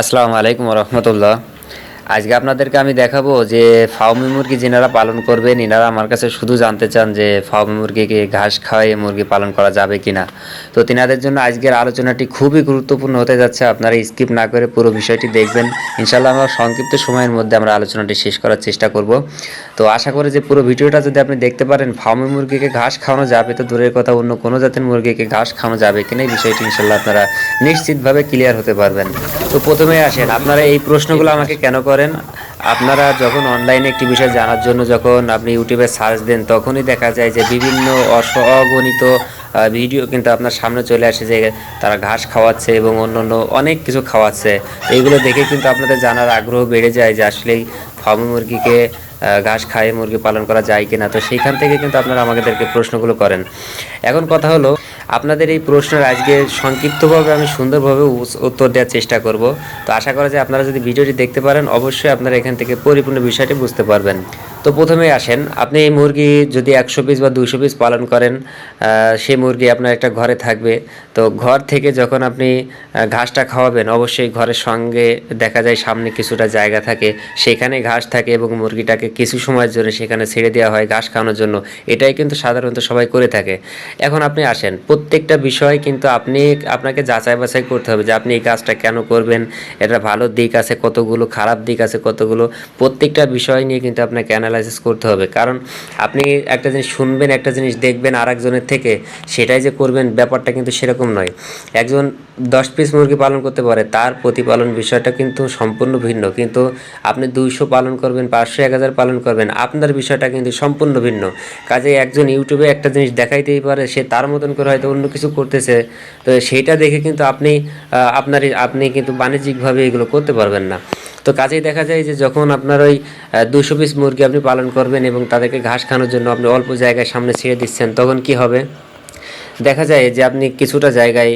আসসালামু আলাইকুম রহমতুল্লাহ। আজকে আপনাদেরকে আমি দেখাবো যে ফার্মি মুরগি যেনারা পালন করবেন এনারা আমার কাছে শুধু জানতে চান যে ফার্মি মুরগিকে ঘাস খাওয়াই মুরগি পালন করা যাবে কিনা। তো তেনাদের জন্য আজকের আলোচনাটি খুবই গুরুত্বপূর্ণ হতে যাচ্ছে। আপনারা স্কিপ না করে পুরো বিষয়টি দেখবেন। ইনশাল্লাহ আমরা সংক্ষিপ্ত সময়ের মধ্যে আমরা আলোচনাটি শেষ করার চেষ্টা করব। তো আশা করি যে পুরো ভিডিওটা যদি আপনি দেখতে পারেন ফার্মি মুরগিকে ঘাস খাওয়ানো যাবে তো দূরের কথা অন্য কোনো জাতের মুরগিকে ঘাস খাওয়ানো যাবে কিনা এই বিষয়টি ইনশাল্লাহ আপনারা নিশ্চিতভাবে ক্লিয়ার হতে পারবেন। তো প্রথমে আসেন, আপনারা এই প্রশ্নগুলো আমাকে কেন করেন? আপনারা যখন অনলাইনে একটি বিষয় জানার জন্য যখন আপনি ইউটিউবে সার্চ দেন তখনই দেখা যায় যে বিভিন্ন অগণিত ভিডিও কিন্তু আপনার সামনে চলে আসে যে তারা ঘাস খাওয়াচ্ছে এবং অন্য অনেক কিছু খাওয়াচ্ছে। এইগুলো দেখে কিন্তু আপনাদের জানার আগ্রহ বেড়ে যায় যে আসলেই ফার্মি মুরগিকে ঘাস খাইয়ে মুরগি পালন করা যায় কিনা। তো সেইখান থেকে কিন্তু আপনারা আমাদেরকে প্রশ্নগুলো করেন। এখন কথা হলো, আপনাদের এই প্রশ্নের আজকে সংক্ষিপ্তভাবে আমি সুন্দরভাবে উত্তর দেওয়ার চেষ্টা করব। তো আশা করা যায় আপনারা যদি ভিডিওটি দেখতে পারেন অবশ্যই আপনারা এখান থেকে পরিপূর্ণ বিষয়টি বুঝতে পারবেন। তো প্রথমেই আসেন, আপনি এই মুরগি যদি 100 পিস বা 200 পিস পালন করেন, সেই মুরগি আপনার একটা ঘরে থাকবে। তো ঘর থেকে যখন আপনি ঘাসটা খাওয়াবেন অবশ্যই ঘরের সঙ্গে দেখা যায় সামনে কিছুটা জায়গা থাকে, সেখানে ঘাস থাকে এবং মুরগিটাকে কিছু সময়ের জন্য সেখানে ছেড়ে দেওয়া হয় ঘাস খাওয়ানোর জন্য। এটাই কিন্তু সাধারণত সবাই করে থাকে। এখন আপনি আসেন, প্রত্যেকটা বিষয় কিন্তু আপনাকে যাচাই বাছাই করতে হবে যে আপনি এই কাজটা কেন করবেন, এটা ভালো দিক আছে কতগুলো, খারাপ দিক আছে কতগুলো, প্রত্যেকটা বিষয় নিয়ে কিন্তু আপনাকে অ্যানালাইসিস করতে হবে। কারণ আপনি একটা জিনিস শুনবেন, একটা জিনিস দেখবেন আরেকজনের থেকে, সেটাই যে করবেন ব্যাপারটা কিন্তু সেরকম নয়। একজন 10 পিস মুরগি পালন করতে পারে, তার প্রতিপালন বিষয়টা কিন্তু সম্পূর্ণ ভিন্ন। কিন্তু আপনি 200 পালন করবেন, 500, 1000 পালন করবেন, আপনার বিষয়টা কিন্তু সম্পূর্ণ ভিন্ন। কাজে একজন ইউটিউবে একটা জিনিস দেখাইতেই পারে, সে তার মতন করে হয়তো অন্য কিছু করতেছে। তো সেইটা দেখে কিন্তু আপনি কিন্তু বাণিজ্যিকভাবে এগুলো করতে পারবেন না। তো কাজেই দেখা যায় যে যখন আপনার ওই 200 পিস মুরগি আপনি পালন করবেন এবং তাদেরকে ঘাস খাওয়ানোর জন্য আপনি অল্প জায়গায় সামনে ছেড়ে দিচ্ছেন, তখন কি হবে? দেখা যায় যে আপনি কিছুটা জায়গায়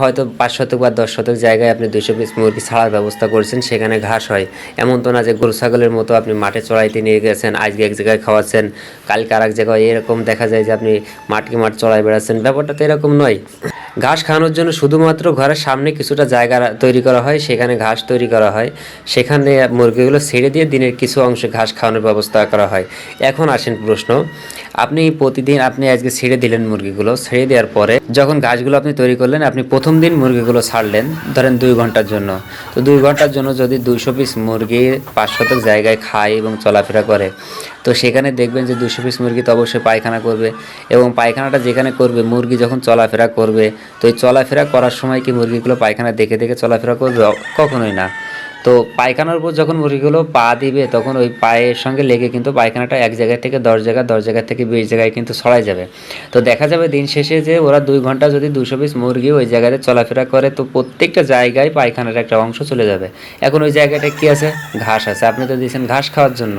হয়তো 5 শতক বা 10 শতক জায়গায় আপনি 200 পিস মুরগি ছাড়ার ব্যবস্থা করেছেন, সেখানে ঘাস হয়। এমন তো না যে গরু ছাগলের মতো আপনি মাঠে চড়াইতে নিয়ে গেছেন, আজকে এক জায়গায় খাওয়াচ্ছেন, কালকে আর এক জায়গায়, এরকম দেখা যায় যে আপনি মাঠ চড়াই বেড়াচ্ছেন। ব্যাপারটা তো এরকম নয়। ঘাস খাওয়ানোর জন্য শুধুমাত্র ঘরের সামনে কিছুটা জায়গা তৈরি করা হয়, সেখানে ঘাস তৈরি করা হয়, সেখানে মুরগিগুলো ছেড়ে দিয়ে দিনের কিছু অংশে ঘাস খাওয়ানোর ব্যবস্থা করা হয়। এখন আসেন প্রশ্ন, আপনি প্রতিদিন আপনি আজকে ছেড়ে দিলেন মুরগিগুলো, ছেড়ে দেওয়ার পরে যখন ঘাসগুলো আপনি তৈরি করলেন, আপনি প্রথম দিন মুরগিগুলো ছাড়লেন ধরেন 2 ঘন্টার জন্য। তো 2 ঘন্টার জন্য যদি 200 পিস মুরগি 5 শতক জায়গায় খায় এবং চলাফেরা করে, তো সেখানে দেখবেন যে 200 পিস মুরগি তো অবশ্যই পায়খানা করবে, এবং পায়খানাটা যেখানে করবে মুরগি যখন চলাফেরা করবে, তো এই চলাফেরা করার সময় কি মুরগিগুলো পায়খানা দেখে দেখে চলাফেরা করবে? কখনোই না। তো পায়খানার উপর যখন মুরগিগুলো পা দিবে তখন ওই পায়ের সঙ্গে লেগে কিন্তু পায়খানাটা এক জায়গা থেকে 10 জায়গা, 10 জায়গা থেকে 20 জায়গায় কিন্তু ছড়াই যাবে। তো দেখা যাবে দিন শেষে যে ওরা 2 ঘন্টা যদি 200 পিস মুরগি ওই জায়গাতে চলাফেরা করে, তো প্রত্যেকটা জায়গায় পায়খানার একটা অংশ চলে যাবে। এখন ওই জায়গাটা কি আছে? ঘাস আছে। আপনি তো দিয়েছেন ঘাস খাওয়ার জন্য।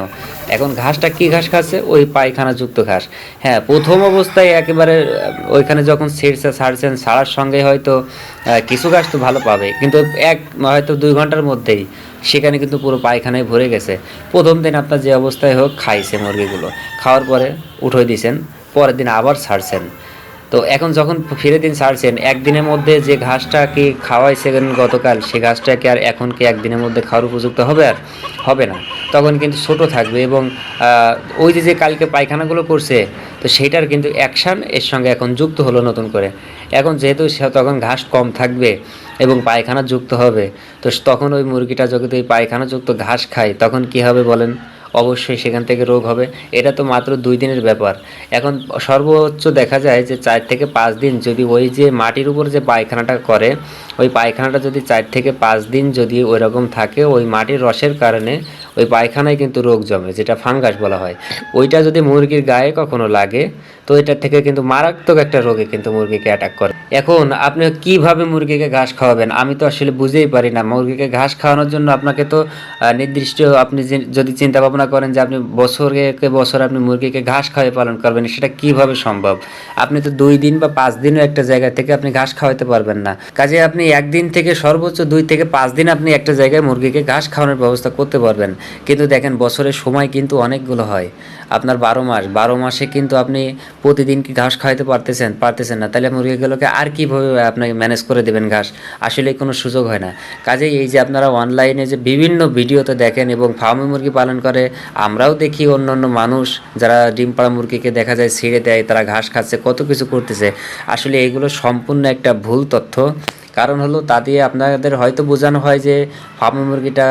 এখন ঘাসটা কি ঘাস খাচ্ছে? ওই পায়খানাযুক্ত ঘাস। হ্যাঁ, প্রথম অবস্থায় একেবারে ওইখানে যখন ছাড়ছেন, ছাড়ার সঙ্গে হয়তো কিছু ঘাস তো ভালো পাবে, কিন্তু হয়তো 2 ঘন্টার মধ্যেই সেখানে কিন্তু পুরো পায়খানায় ভরে গেছে। প্রথম দিন আপনার যে অবস্থায় হোক খাইছে মুরগিগুলো, খাওয়ার পরে উঠে দিয়েছেন, পরের দিন আবার ছাড়ছেন। তো এখন যখন ফিরে দিন ছাড়ছেন, একদিনের মধ্যে যে ঘাসটা কি খাওয়াইছেন গতকাল, সে ঘাসটা কি আর এখন কি একদিনের মধ্যে খাওয়ার উপযুক্ত হবে? আর হবে না। তখন কিন্তু ছোট থাকবে, এবং ওই যে কালকে পায়খানাগুলো করছে, তো সেটার কিন্তু অ্যাকশান এর সঙ্গে এখন যুক্ত হলো নতুন করে। এখন যেহেতু তখন ঘাস কম থাকবে এবং পায়খানা যুক্ত হবে, তো তখন ওই মুরগিটা যদি ওই পায়খানাযুক্ত ঘাস খায় তখন কি হবে বলেন? অবশ্যই সেখান থেকে রোগ হবে। এটা তো মাত্র 2 দিনের ব্যাপার। এখন সর্বোচ্চ দেখা যায় যে 4 থেকে 5 দিন যদি ওই যে মাটির উপর যে পায়খানাটা করে, ওই পায়খানাটা যদি 4 থেকে 5 দিন যদি ওই রকম থাকে, ওই মাটির রসের কারণে ওই পায়খানায় কিন্তু রোগ জমে, যেটা ফাঙ্গাস বলা হয়। ওইটা যদি মুরগির গায়ে কখনো লাগে, তো এটার থেকে কিন্তু মারাত্মক একটা রোগে কিন্তু মুরগিকে অ্যাটাক করে। এখন আপনি কিভাবে মুরগিকে ঘাস খাওয়াবেন? আমি তো আসলে বুঝেই পারি না। মুরগিকে ঘাস খাওয়ানোর জন্য আপনাকে তো নির্দিষ্ট আপনি যদি চিন্তা ভাবনা করেন যে আপনি বছর আপনি মুরগিকে ঘাস খাওয়াই পালন করবেন, সেটা কিভাবে সম্ভব? আপনি তো 2 দিন বা 5 দিনও একটা জায়গা থেকে আপনি ঘাস খাওয়াতে পারবেন না। কাজে আপনি আপনি একদিন থেকে সর্বোচ্চ 2 থেকে 5 দিন আপনি একটা জায়গায় মুরগিকে ঘাস খাওয়ানোর ব্যবস্থা করতে পারবেন। কিন্তু দেখেন বছরের সময় কিন্তু অনেকগুলো হয়। আপনার 12 মাস, 12 মাসে কিন্তু আপনি প্রতিদিন কি ঘাস খাওয়াইতে পারতেছেন? পারতেছেন না। তাহলে মুরগিগুলোকে আর কিভাবে আপনি ম্যানেজ করে দিবেন ঘাস? আসলেই কোনো সুযোগ হয় না। কাজেই এই যে আপনারা অনলাইনে যে বিভিন্ন ভিডিওতে দেখেন এবং ফার্মে মুরগি পালন করে, আমরাও দেখি অন্যান্য মানুষ যারা ডিম পাড়া মুরগিকে দেখা যায় ছেড়ে দেয়, তারা ঘাস খাচ্ছে, কত কিছু করতেছে। আসলে এগুলো সম্পূর্ণ একটা ভুল তথ্য। কারণ হলো তা দিয়ে আপনাদের হয়তো বোঝানো হয় যে ফার্মে মুরগিটা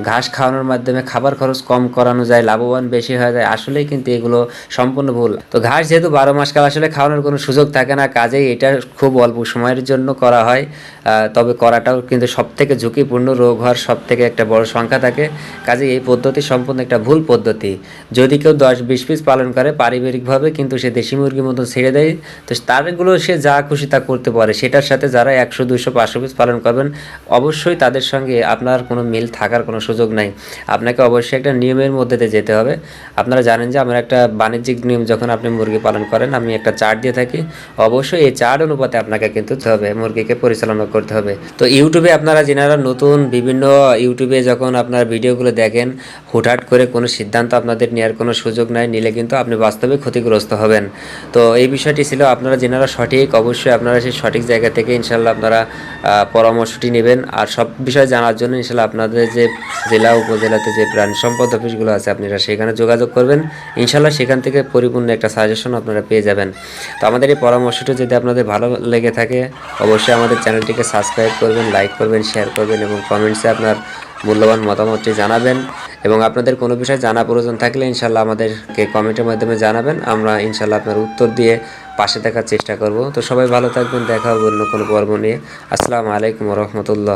ঘাস খাওয়ানোর মাধ্যমে খাবার খরচ কম করানো যায়, লাভবান বেশি হয়ে যায়। আসলেই কিন্তু এগুলো সম্পূর্ণ ভুল। তো ঘাস যেহেতু 12 মাস কাল আসলে খাওয়ানোর কোনো সুযোগ থাকে না, কাজেই এটা খুব অল্প সময়ের জন্য করা হয়। তবে করাটাও কিন্তু সবথেকে ঝুঁকিপূর্ণ, রোগ হওয়ার সবথেকে একটা বড় সংখ্যা থাকে। কাজেই এই পদ্ধতি সম্পূর্ণ একটা ভুল পদ্ধতি। যদি কেউ 10-20 পিস পালন করে পারিবারিকভাবে, কিন্তু সে দেশি মুরগির মতো ছেড়ে দেয়, তো তারগুলো সে যা খুশি তা করতে পারে। সেটার সাথে যারা 100, 200, 500 পিস পালন করবেন, অবশ্যই তাদের সঙ্গে আপনার কোনো মিল থাকার কোনো সুযোগ নাই। আপনাকে অবশ্যই একটা নিয়মের মধ্যে দিয়ে যেতে হবে। আপনারা জানেন যে আমার একটা বাণিজ্যিক নিয়ম, যখন আপনি মুরগি পালন করেন আমি একটা চার্ট দিয়ে থাকি। অবশ্যই এই চার্ট অনুপাতে আপনাকে কিন্তু হবে মুরগিকে পরিচালনা করতে হবে। তো ইউটিউবে আপনারা যেনারা নতুন, বিভিন্ন ইউটিউবে যখন আপনার ভিডিওগুলো দেখেন, হুটহাট করে কোনো সিদ্ধান্ত আপনাদের নেওয়ার কোনো সুযোগ নাই। নিলে কিন্তু আপনি বাস্তবে ক্ষতিগ্রস্ত হবেন। তো এই বিষয়টি ছিল, আপনারা যেনারা সঠিক, অবশ্যই আপনারা সেই সঠিক জায়গা থেকে ইনশাল্লাহ আপনারা পরামর্শটি নেবেন। আর সব বিষয় জানার জন্য ইনশাল্লাহ আপনাদের যে জেলা উপজেলাতে যে প্রাণী সম্পদ অফিসগুলো আছে, আপনারা সেখানে যোগাযোগ করবেন। ইনশাল্লাহ সেখান থেকে পরিপূর্ণ একটা সাজেশন আপনারা পেয়ে যাবেন। তো আমাদের এই পরামর্শটি যদি আপনাদের ভালো লেগে থাকে, অবশ্যই আমাদের চ্যানেলটিকে সাবস্ক্রাইব করবেন, লাইক করবেন, শেয়ার করবেন এবং কমেন্টসে আপনার মূল্যবান মতামতটি জানাবেন। এবং আপনাদের কোনো বিষয় জানা প্রয়োজন থাকলে ইনশাল্লাহ আমাদেরকে কমেন্টের মাধ্যমে জানাবেন। আমরা ইনশাল্লাহ আপনার উত্তর দিয়ে পাশে থাকার চেষ্টা করব। তো সবাই ভালো থাকবেন, দেখা হবে অন্য কোনো পর্ব নিয়ে। আসসালামু আলাইকুম ওয়া রাহমাতুল্লাহ।